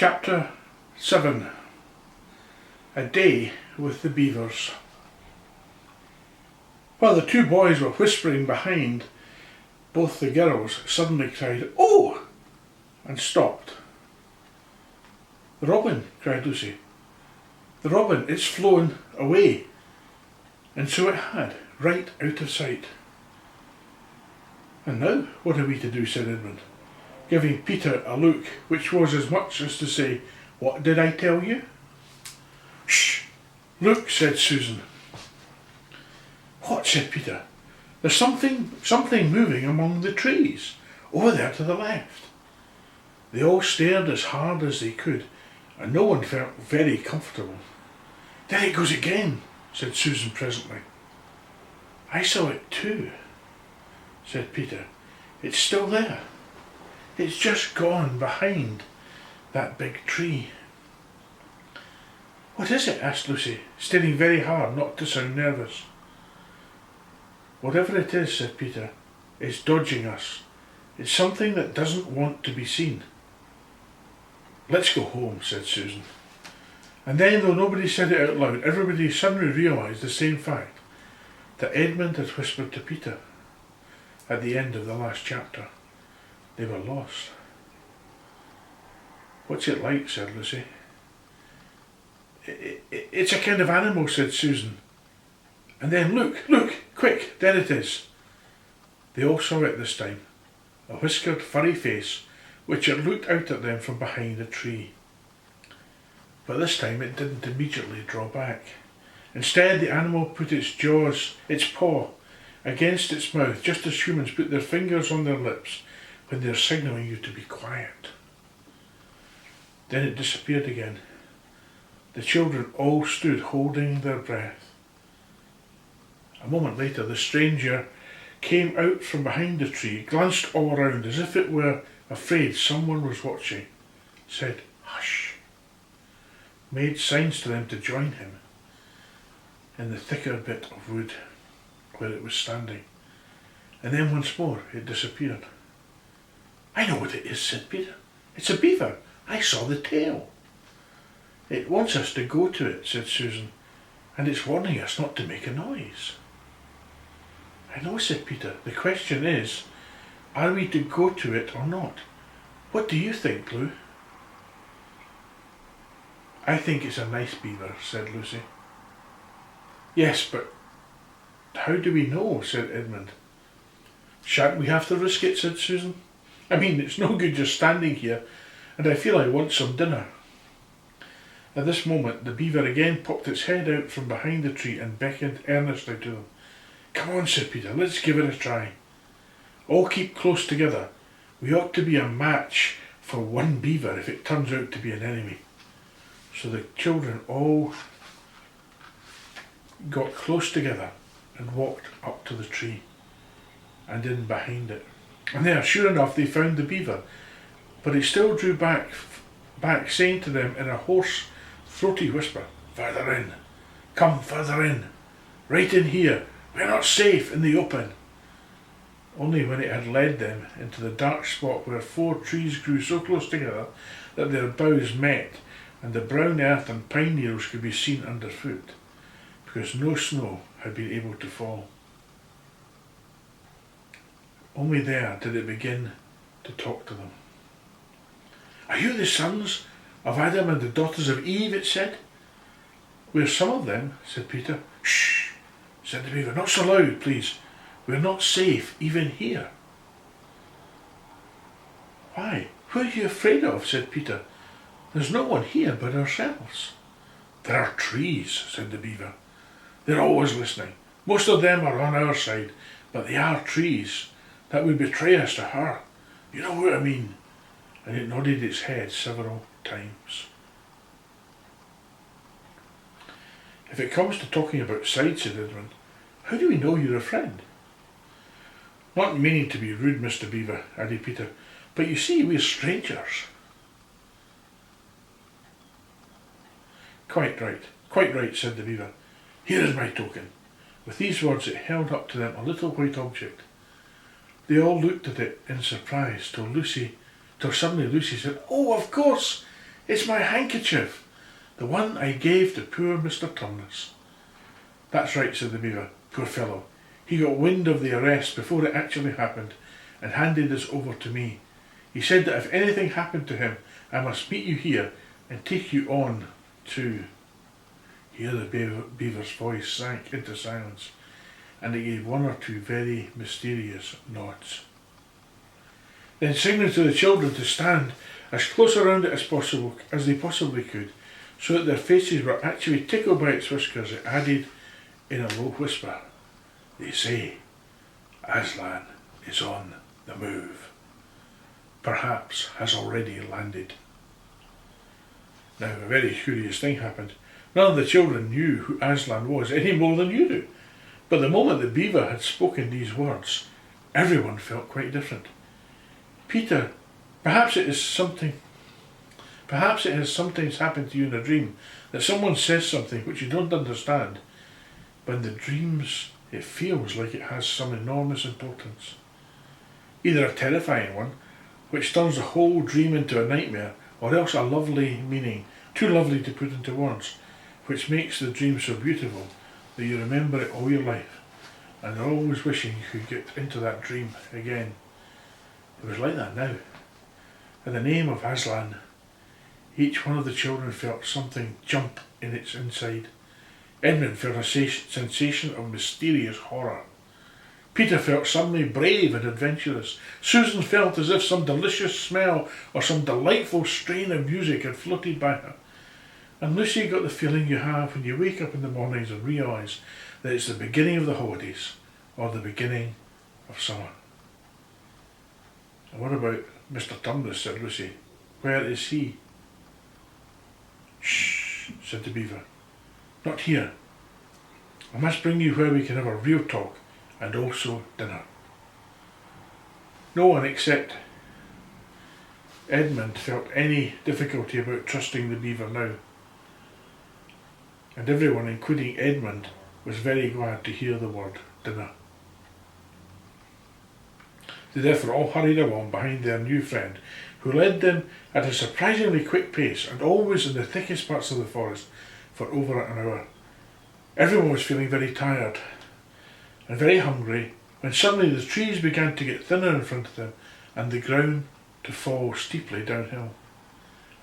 Chapter 7. A Day with the Beavers. While the two boys were whispering behind, both the girls suddenly cried, "Oh!" and stopped. "The robin," cried Lucy. "The robin, it's flown away." And so it had, right out of sight. "And now what are we to do?" said Edmund, giving Peter a look which was as much as to say, "What did I tell you?" "Shh! Look," said Susan. "What?" said Peter. "There's something moving among the trees, over there to the left." They all stared as hard as they could, and no one felt very comfortable. "There it goes again," said Susan presently. "I saw it too," said Peter. "It's still there. It's just gone behind that big tree." "What is it?" asked Lucy, staring very hard not to sound nervous. "Whatever it is," said Peter, "it's dodging us. It's something that doesn't want to be seen." "Let's go home," said Susan. And then, though nobody said it out loud, everybody suddenly realised the same fact that Edmund had whispered to Peter at the end of the last chapter. They were lost. "What's it like?" said Lucy. It's a kind of animal," said Susan. "And then look, quick, there it is." They all saw it this time, a whiskered, furry face which had looked out at them from behind a tree. But this time it didn't immediately draw back. Instead, the animal put its paw, against its mouth, just as humans put their fingers on their lips when they're signalling you to be quiet. Then it disappeared again. The children all stood holding their breath. A moment later, the stranger came out from behind the tree, glanced all around as if it were afraid someone was watching, said, "Hush," made signs to them to join him in the thicker bit of wood where it was standing, and then once more it disappeared. "I know what it is," said Peter. "It's a beaver. I saw the tail." "It wants us to go to it," said Susan, "and it's warning us not to make a noise." "I know," said Peter. "The question is, are we to go to it or not? What do you think, Lou?" "I think it's a nice beaver," said Lucy. "Yes, but how do we know?" said Edmund. "Shan't we have to risk it?" said Susan. "I mean, it's no good just standing here, and I feel I want some dinner." At this moment, the beaver again popped its head out from behind the tree and beckoned earnestly to them. "Come on," said Peter, "let's give it a try. All keep close together. We ought to be a match for one beaver if it turns out to be an enemy." So the children all got close together and walked up to the tree and in behind it. And there, sure enough, they found the beaver, but he still drew back, saying to them in a hoarse, throaty whisper, "Further in. Come further in. Right in here. We're not safe in the open." Only when it had led them into the dark spot where 4 trees grew so close together that their boughs met and the brown earth and pine needles could be seen underfoot, because no snow had been able to fall. Only there did it begin to talk to them. "Are you the sons of Adam and the daughters of Eve?" it said. "We're some of them," said Peter. "Shh," said the beaver. "Not so loud, please. We're not safe even here." "Why, who are you afraid of?" said Peter. "There's no one here but ourselves." "There are trees," said the beaver. "They're always listening. Most of them are on our side, but they are trees that would betray us to her. You know what I mean?" And it nodded its head several times. "If it comes to talking about sides," said Edmund, "how do we know you're a friend?" "Not meaning to be rude, Mr. Beaver," added Peter, "but you see, we're strangers." Quite right," said the beaver. "Here is my token." With these words it held up to them a little white object. They all looked at it in surprise till suddenly Lucy said, "Oh, of course, It's my handkerchief, the one I gave to poor Mr. Tumnus." "That's right," said the beaver. "Poor fellow. He got wind of the arrest before it actually happened and handed this over to me. He said that if anything happened to him, I must meet you here and take you on to—" Here the beaver's voice sank into silence, and he gave one or two very mysterious nods. Then, signaling to the children to stand as close around it as they possibly could, so that their faces were actually tickled by its whiskers, it added in a low whisper, "They say Aslan is on the move. Perhaps has already landed." Now, a very curious thing happened. None of the children knew who Aslan was any more than you do. But the moment the beaver had spoken these words, everyone felt quite different. "Peter, perhaps it has sometimes happened to you in a dream, that someone says something which you don't understand, but in the dreams it feels like it has some enormous importance. Either a terrifying one, which turns the whole dream into a nightmare, or else a lovely meaning, too lovely to put into words, which makes the dream so beautiful that you remember it all your life, and are always wishing you could get into that dream again." It was like that now. At the name of Aslan, each one of the children felt something jump in its inside. Edmund felt a sensation of mysterious horror. Peter felt suddenly brave and adventurous. Susan felt as if some delicious smell or some delightful strain of music had floated by her. And Lucy got the feeling you have when you wake up in the mornings and realise that it's the beginning of the holidays or the beginning of summer. "And what about Mr. Tumnus?" said Lucy. "Where is he?" "Shh," said the beaver. "Not here. I must bring you where we can have a real talk and also dinner." No one except Edmund felt any difficulty about trusting the beaver now, and everyone, including Edmund, was very glad to hear the word dinner. They therefore all hurried along behind their new friend, who led them at a surprisingly quick pace and always in the thickest parts of the forest for over an hour. Everyone was feeling very tired and very hungry when suddenly the trees began to get thinner in front of them and the ground to fall steeply downhill.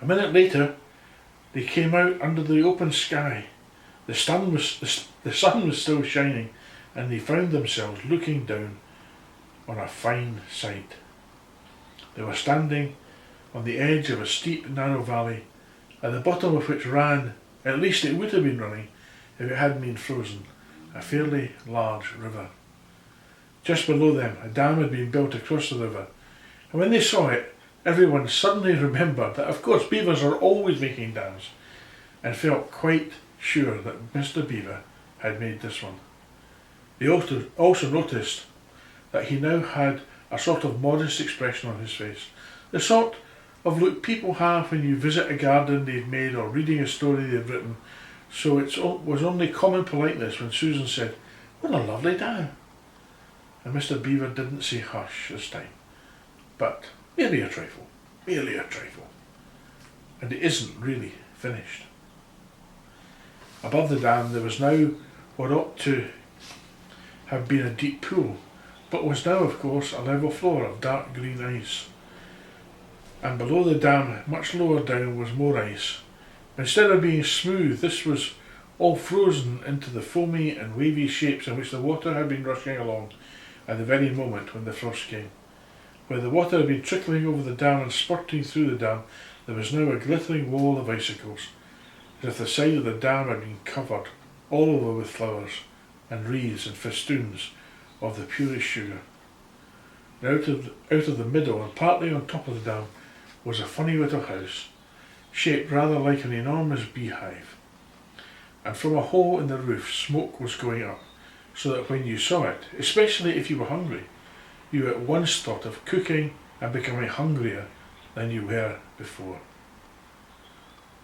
A minute later they came out under the open sky. The sun was still shining, and they found themselves looking down on a fine sight. They were standing on the edge of a steep, narrow valley, at the bottom of which ran, at least it would have been running if it hadn't been frozen, a fairly large river. Just below them a dam had been built across the river, and when they saw it, everyone suddenly remembered that of course beavers are always making dams, and felt quite sure that Mr. Beaver had made this one. They also noticed that he now had a sort of modest expression on his face, the sort of look people have when you visit a garden they've made or reading a story they've written. So it was only common politeness when Susan said, "What a lovely dam." And Mr. Beaver didn't say hush this time, but merely a trifle, and it isn't really finished. Above the dam there was now what ought to have been a deep pool, but was now of course a level floor of dark green ice. And below the dam, much lower down, was more ice. Instead of being smooth, this was all frozen into the foamy and wavy shapes in which the water had been rushing along at the very moment when the frost came. Where the water had been trickling over the dam and spurting through the dam, there was now a glittering wall of icicles, as if the side of the dam had been covered all over with flowers and wreaths and festoons of the purest sugar. And out of the middle and partly on top of the dam was a funny little house, shaped rather like an enormous beehive, and from a hole in the roof smoke was going up, so that when you saw it, especially if you were hungry, you at once thought of cooking and becoming hungrier than you were before.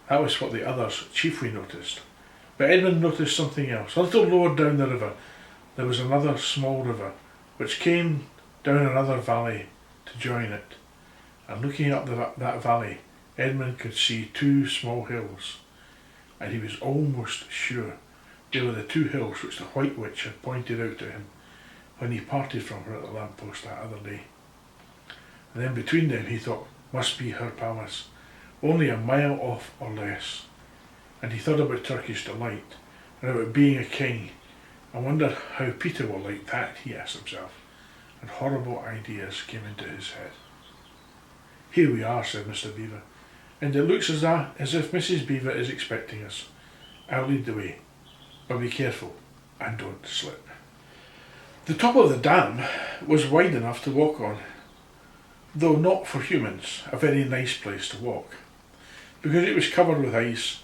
That was what the others chiefly noticed, but Edmund noticed something else. A little lower down the river there was another small river, which came down another valley to join it, and looking up that valley Edmund could see two small hills, and he was almost sure they were the two hills which the White Witch had pointed out to him when he parted from her at the lamppost that other day. And then between them, he thought, must be her palace, only a mile off or less. And he thought about Turkish delight, and about being a king, and wondered how Peter will like that, he asked himself, and horrible ideas came into his head. Here we are, said Mr. Beaver, and it looks as if Mrs. Beaver is expecting us. I'll lead the way, but be careful and don't slip. The top of the dam was wide enough to walk on, though not for humans, a very nice place to walk, because it was covered with ice,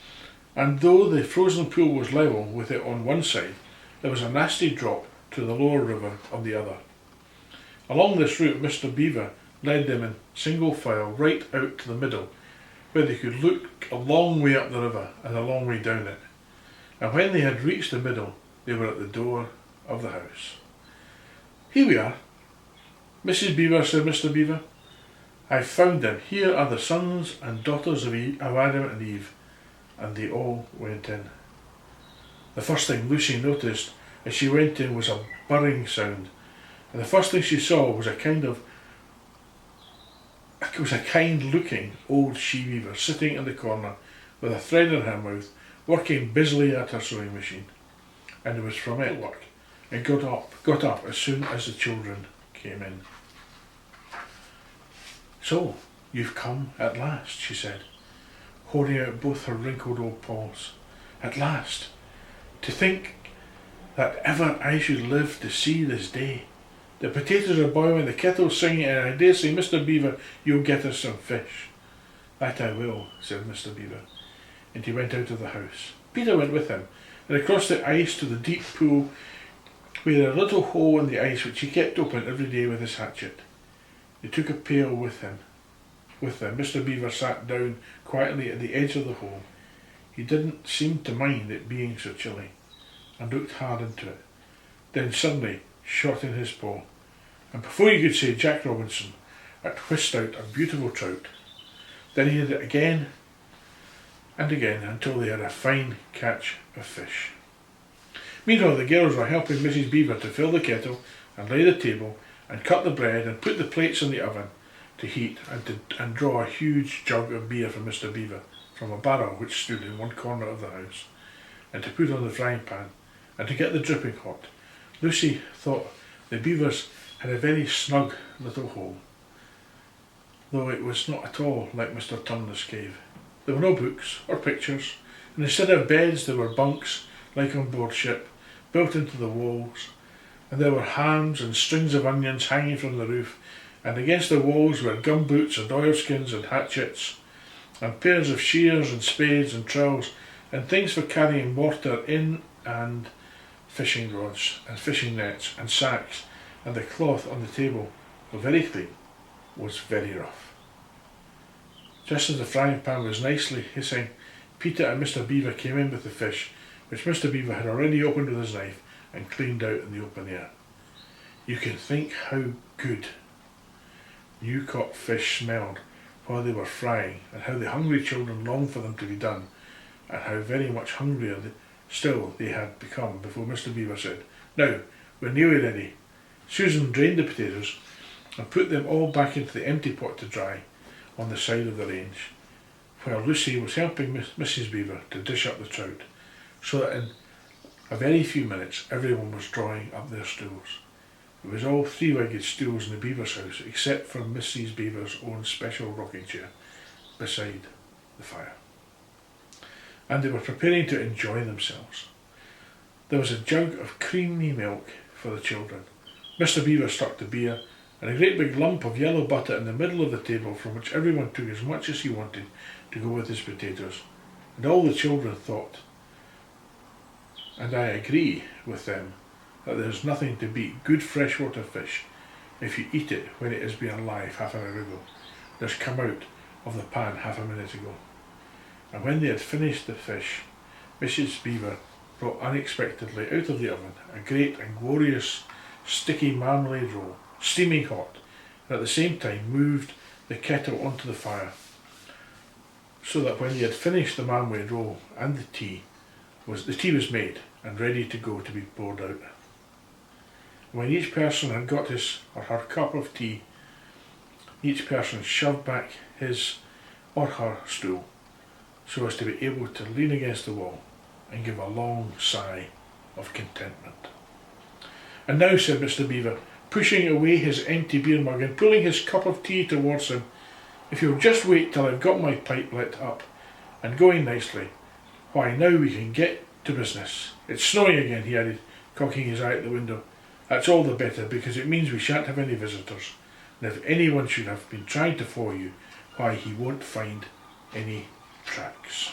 and though the frozen pool was level with it on one side, there was a nasty drop to the lower river on the other. Along this route Mr. Beaver led them in single file right out to the middle, where they could look a long way up the river and a long way down it. And when they had reached the middle, they were at the door of the house. Here we are, Mrs. Beaver, said Mr. Beaver. I've found them. Here are the sons and daughters of Adam and Eve. And they all went in. The first thing Lucy noticed as she went in was a burring sound, and the first thing she saw was a kind-looking old she-weaver sitting in the corner with a thread in her mouth, working busily at her sewing machine. And it was from it work, and got up as soon as the children came in. So, you've come at last, she said, holding out both her wrinkled old paws. At last! To think that ever I should live to see this day. The potatoes are boiling, the kettle's singing, and I dare say, Mr. Beaver, you'll get us some fish. That I will, said Mr. Beaver, and he went out of the house. Peter went with him, and across the ice to the deep pool, where a little hole in the ice which he kept open every day with his hatchet. They took a pail with them. Mr. Beaver sat down quietly at the edge of the hole. He didn't seem to mind it being so chilly, and looked hard into it. Then suddenly shot in his paw, and before you could say Jack Robinson, it whisked out a beautiful trout. Then he did it again and again until they had a fine catch of fish. Meanwhile the girls were helping Mrs. Beaver to fill the kettle and lay the table and cut the bread and put the plates in the oven to heat and draw a huge jug of beer for Mr. Beaver from a barrel which stood in one corner of the house, and to put on the frying pan and to get the dripping hot. Lucy thought the Beavers had a very snug little hole, though it was not at all like Mr. Tumnus' cave. There were no books or pictures, and instead of beds there were bunks, like on board ship, built into the walls, and there were hams and strings of onions hanging from the roof, and against the walls were gumboots and oilskins and hatchets, and pairs of shears and spades and trowels, and things for carrying mortar in, and fishing rods and fishing nets and sacks, and the cloth on the table, though very clean, was very rough. Just as the frying pan was nicely hissing, Peter and Mr. Beaver came in with the fish, which Mr. Beaver had already opened with his knife and cleaned out in the open air. You can think how good new caught fish smelled while they were frying, and how the hungry children longed for them to be done, and how very much hungrier still they had become before Mr. Beaver said, "Now, we're nearly ready." Susan drained the potatoes and put them all back into the empty pot to dry on the side of the range, while Lucy was helping Mrs. Beaver to dish up the trout, so that in a very few minutes everyone was drawing up their stools. It was all three-legged stools in the Beaver's house, except for Mrs. Beaver's own special rocking chair beside the fire. And they were preparing to enjoy themselves. There was a jug of creamy milk for the children. Mr. Beaver stuck the beer, and a great big lump of yellow butter in the middle of the table, from which everyone took as much as he wanted to go with his potatoes. And all the children thought, and I agree with them, that there is nothing to beat good freshwater fish if you eat it when it has been alive half an hour ago, and has come out of the pan half a minute ago. And when they had finished the fish, Mrs. Beaver brought unexpectedly out of the oven a great and glorious sticky marmalade roll, steaming hot, and at the same time moved the kettle onto the fire. so that when he had finished the marmalade roll and the tea was made and ready to go to be poured out. When each person had got his or her cup of tea, each person shoved back his or her stool so as to be able to lean against the wall and give a long sigh of contentment. "And now," said Mr. Beaver, pushing away his empty beer mug and pulling his cup of tea towards him, "if you'll just wait till I've got my pipe lit up and going nicely, why now we can get to business. It's snowing again," he added, cocking his eye at the window. "That's all the better, because it means we shan't have any visitors, and if anyone should have been trying to follow you, why he won't find any tracks."